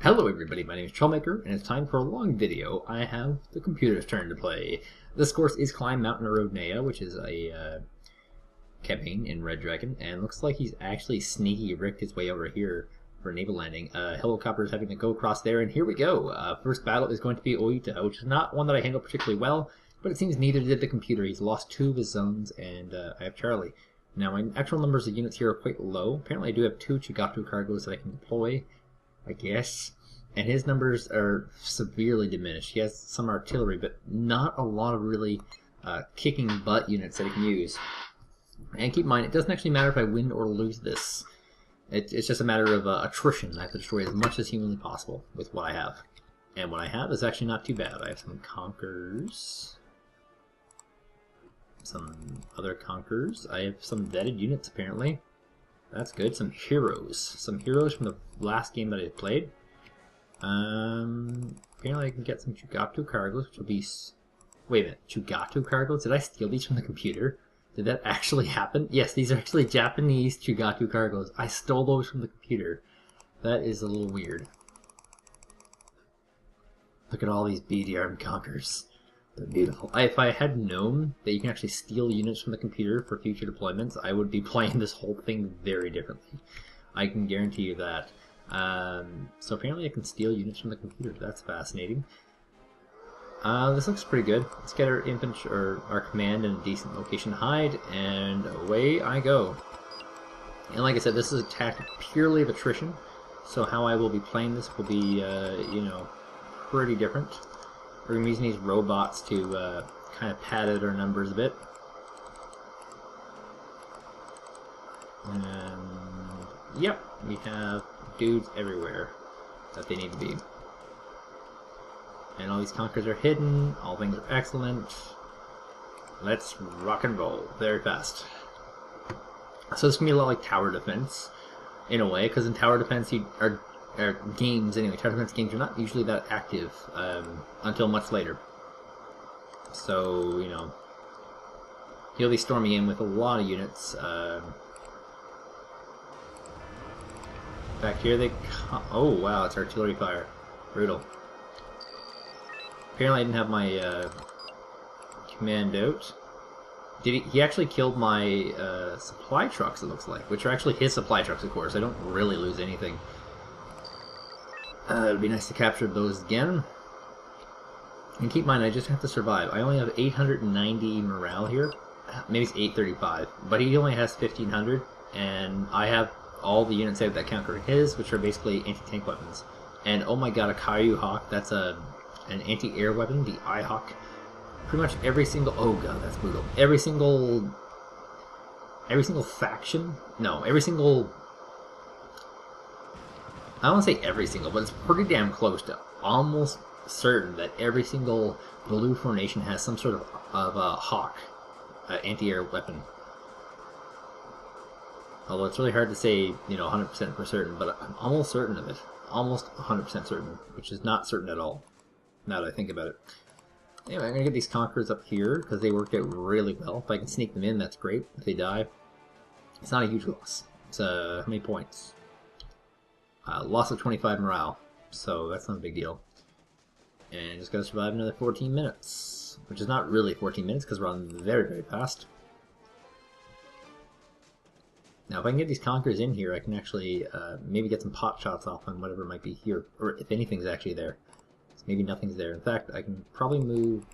Hello everybody, my name is Trollmaker, and it's time for a long video. I have the computer's turn to play. This course is Climb Mount Narodnaia, which is a campaign in Red Dragon, and looks like he's actually sneaky rigged his way over here for a naval landing. Helicopter is having to go across there, and here we go. First battle is going to be Oita, which is not one that I handled particularly well, but it seems neither did the computer. He's lost 2 of his zones, and I have Charlie. Now my actual numbers of units here are quite low. Apparently I do have 2 Chigatu cargoes that I can deploy, I guess. And his numbers are severely diminished. He has some artillery, but not a lot of really kicking butt units that he can use. And keep in mind, it doesn't actually matter if I win or lose this. It's just a matter of attrition. I have to destroy as much as humanly possible with what I have. And what I have is actually not too bad. I have some conquerors. Some other conquerors. I have some vetted units, apparently. That's good. Some heroes. Some heroes from the last game that I played. Apparently I can get some Chugatu cargoes, which will be... Wait a minute, Chugatu cargoes? Did I steal these from the computer? Did that actually happen? Yes, these are actually Japanese Chugatu cargoes. I stole those from the computer. That is a little weird. Look at all these BD-armed conquerors. They're beautiful. If I had known that you can actually steal units from the computer for future deployments, I would be playing this whole thing very differently. I can guarantee you that. So apparently I can steal units from the computer. That's fascinating. This looks pretty good. Let's get our infantry or our command in a decent location to hide, and away I go. And like I said, this is a tactic purely of attrition. So how I will be playing this will be, you know, pretty different. We're going to be using these robots to kind of pad out our numbers a bit. And yep, we have dudes everywhere that they need to be. And all these conquerors are hidden, all things are excellent. Let's rock and roll very fast. So this can be a lot like tower defense in a way, because in tower defense games anyway, tower defense games are not usually that active until much later. So, you know, he'll be storming in with a lot of units. Back here they come. Oh wow, it's artillery fire. Brutal. Apparently I didn't have my command out. He actually killed my supply trucks, it looks like, which are actually his supply trucks, of course. I don't really lose anything. It'd be nice to capture those again. And keep in mind, I just have to survive. I only have 890 morale here. Maybe it's 835, but he only has 1500, and I have all the units out that counter his, which are basically anti-tank weapons. And oh my god, a Caillou Hawk, that's an anti-air weapon, the I-Hawk. Pretty much every single... Oh god, that's brutal. Every single faction? No, every single... I don't want to say every single, but it's pretty damn close to almost certain that every single blue formation has some sort of a Hawk, anti-air weapon. Although it's really hard to say, you know, 100% for certain, but I'm almost certain of it. Almost 100% certain, which is not certain at all, now that I think about it. Anyway, I'm going to get these conquerors up here, because they worked out really well. If I can sneak them in, that's great. If they die, it's not a huge loss. It's, how many points? Loss of 25 morale, so that's not a big deal. And just got to survive another 14 minutes, which is not really 14 minutes, because we're on very, very fast. Now, if I can get these conquerors in here, I can actually maybe get some pot shots off on whatever might be here, or if anything's actually there. So maybe nothing's there. In fact, I can probably move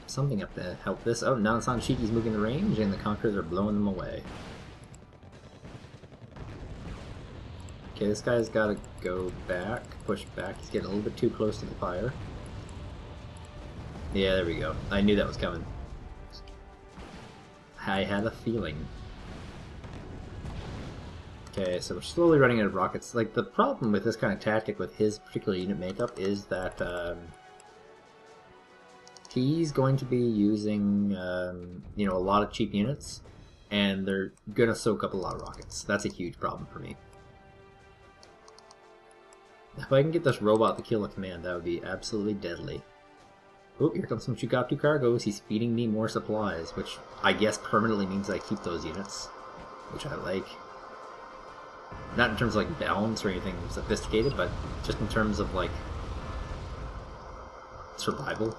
something up to help this. Oh, now Sanshiki's moving the range, and the conquerors are blowing them away. Okay, this guy's got to go back, push back. He's getting a little bit too close to the fire. Yeah, there we go. I knew that was coming. I had a feeling. Okay, so we're slowly running out of rockets. Like, the problem with this kind of tactic with his particular unit makeup is that he's going to be using, you know, a lot of cheap units, and they're going to soak up a lot of rockets. That's a huge problem for me. If I can get this robot to kill a command, that would be absolutely deadly. Oh, here comes some Chugatu cargoes. He's feeding me more supplies, which I guess permanently means I keep those units, which I like. Not in terms of like balance or anything sophisticated, but just in terms of like survival.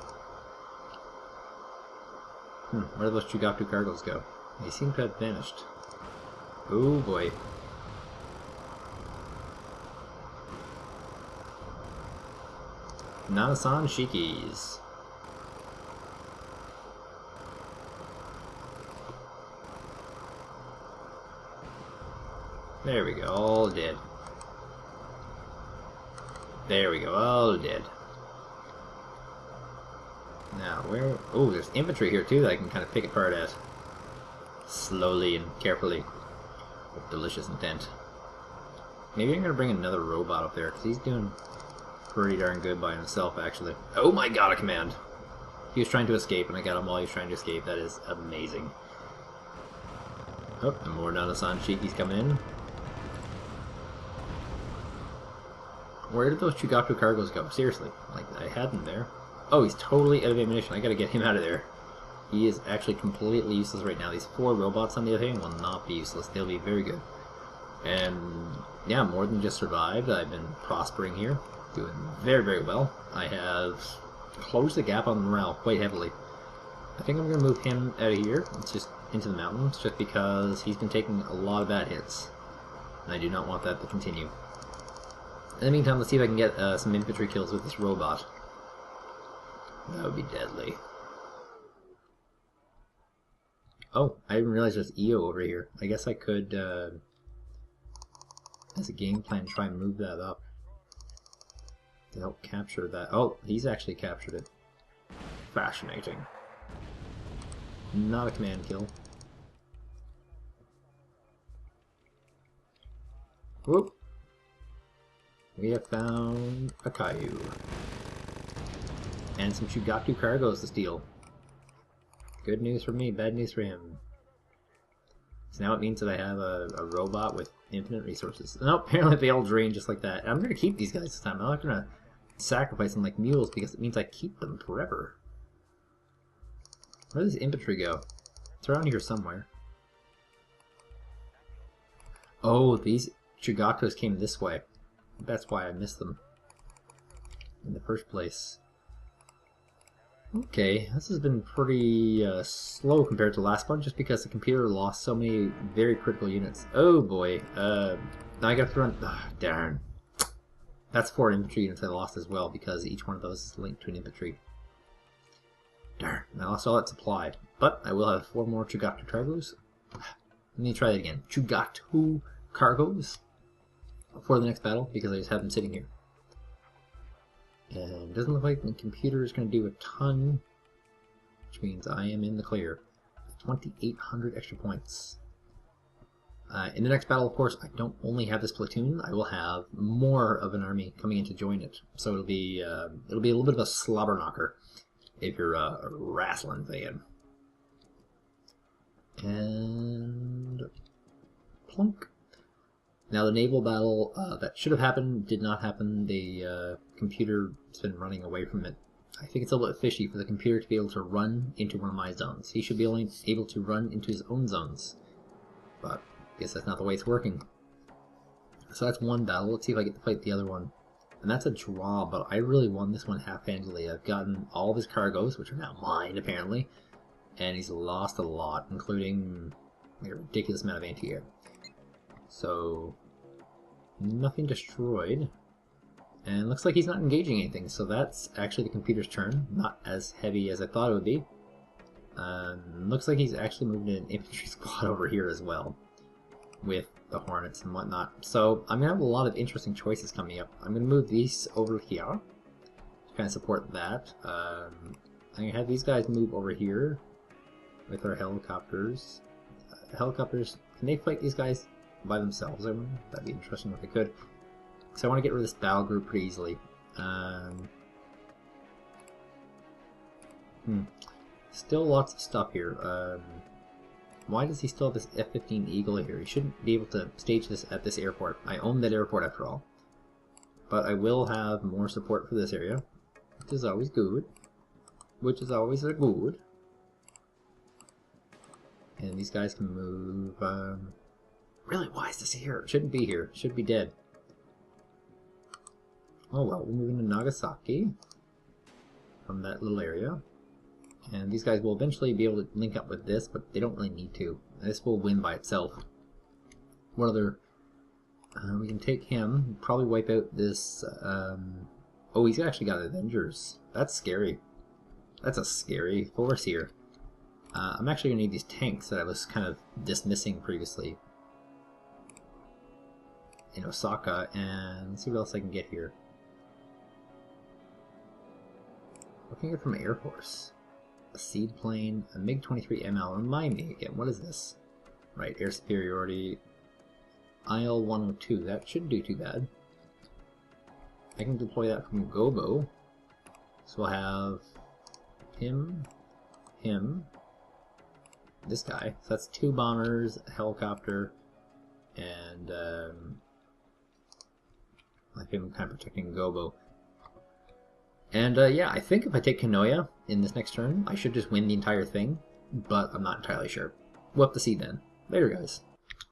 Where did those Chugatu cargoes go? They seem to have vanished. Oh boy. Nanasan Shikis. There we go, all dead. There we go, all dead. Now, where... Oh, there's infantry here too that I can kind of pick apart at. Slowly and carefully. With delicious intent. Maybe I'm going to bring another robot up there, because he's doing pretty darn good by himself, actually. Oh my god, a command! He was trying to escape, and I got him while he was trying to escape. That is amazing. Oh, and more Nanasan Shikis coming in. Where did those Chugatu cargoes go? Seriously. Like, I had them there. Oh, he's totally out of ammunition. I gotta get him out of there. He is actually completely useless right now. These 4 robots on the other hand will not be useless. They'll be very good. And, yeah, more than just survived. I've been prospering here. Doing very, very well. I have closed the gap on morale quite heavily. I think I'm going to move him out of here. It's just into the mountains, just because he's been taking a lot of bad hits. And I do not want that to continue. In the meantime, let's see if I can get some infantry kills with this robot. That would be deadly. Oh, I didn't realize there's EO over here. I guess I could, as a game plan, try and move that up to help capture that. Oh, he's actually captured it. Fascinating. Not a command kill. Whoop. We have found a Caillou. And some Chugatu cargoes to steal. Good news for me, bad news for him. So now it means that I have a robot with infinite resources. No, apparently they all drain just like that. I'm going to keep these guys this time. I'm not going to sacrifice them like mules because it means I keep them forever. Where does infantry go? It's around here somewhere. Oh, these Chugatos came this way. That's why I missed them in the first place. Okay, this has been pretty slow compared to the last one, just because the computer lost so many very critical units. Oh boy, now I gotta run. Darn. That's 4 infantry units I lost as well, because each one of those is linked to an infantry. Darn, I lost all that supply. But I will have 4 more Chugatu cargoes. Let me try that again. Chugatu cargoes for the next battle, because I just have them sitting here. And it doesn't look like the computer is going to do a ton, which means I am in the clear. 2,800 extra points. In the next battle, of course, I don't only have this platoon. I will have more of an army coming in to join it. So it'll be a little bit of a slobber knocker if you're a wrestling fan. And plunk. Now the naval battle that should have happened did not happen. The computer's been running away from it. I think it's a little bit fishy for the computer to be able to run into one of my zones. He should be able to run into his own zones. But I guess that's not the way it's working. So that's one battle. Let's see if I get to fight the other one. And that's a draw, but I really won this one half-handedly. I've gotten all of his cargoes, which are now mine, apparently. And he's lost a lot, including a ridiculous amount of anti-air. So, nothing destroyed. And looks like he's not engaging anything, so that's actually the computer's turn. Not as heavy as I thought it would be. Looks like he's actually moved an infantry squad over here as well, with the Hornets and whatnot. So I'm going to have a lot of interesting choices coming up. I'm going to move these over here to kind of support that. I'm going to have these guys move over here with our helicopters. Helicopters, can they fight these guys by themselves? That'd be interesting if they could. So I want to get rid of this battle group pretty easily. Still lots of stuff here. Why does he still have this F-15 Eagle here? He shouldn't be able to stage this at this airport. I own that airport after all. But I will have more support for this area, which is always good. Which is always a good. And these guys can move Really, why is this here? It shouldn't be here. It should be dead. Oh well, we're moving to Nagasaki from that little area. And these guys will eventually be able to link up with this, but they don't really need to. This will win by itself. What other... we can take him, probably wipe out this... oh, he's actually got Avengers. That's scary. That's a scary force here. I'm actually going to need these tanks that I was kind of dismissing previously in Osaka, and let's see what else I can get here. What can I get from Air Force? A seaplane, a MiG-23ML. Remind me again, what is this? Right, air superiority. IL-102, that shouldn't do too bad. I can deploy that from Gobo. So we'll have him, this guy. So that's 2 bombers, a helicopter, and like him kind of protecting Gobo. And yeah, I think if I take Kanoya in this next turn, I should just win the entire thing, but I'm not entirely sure. We'll have to see then. Later, guys.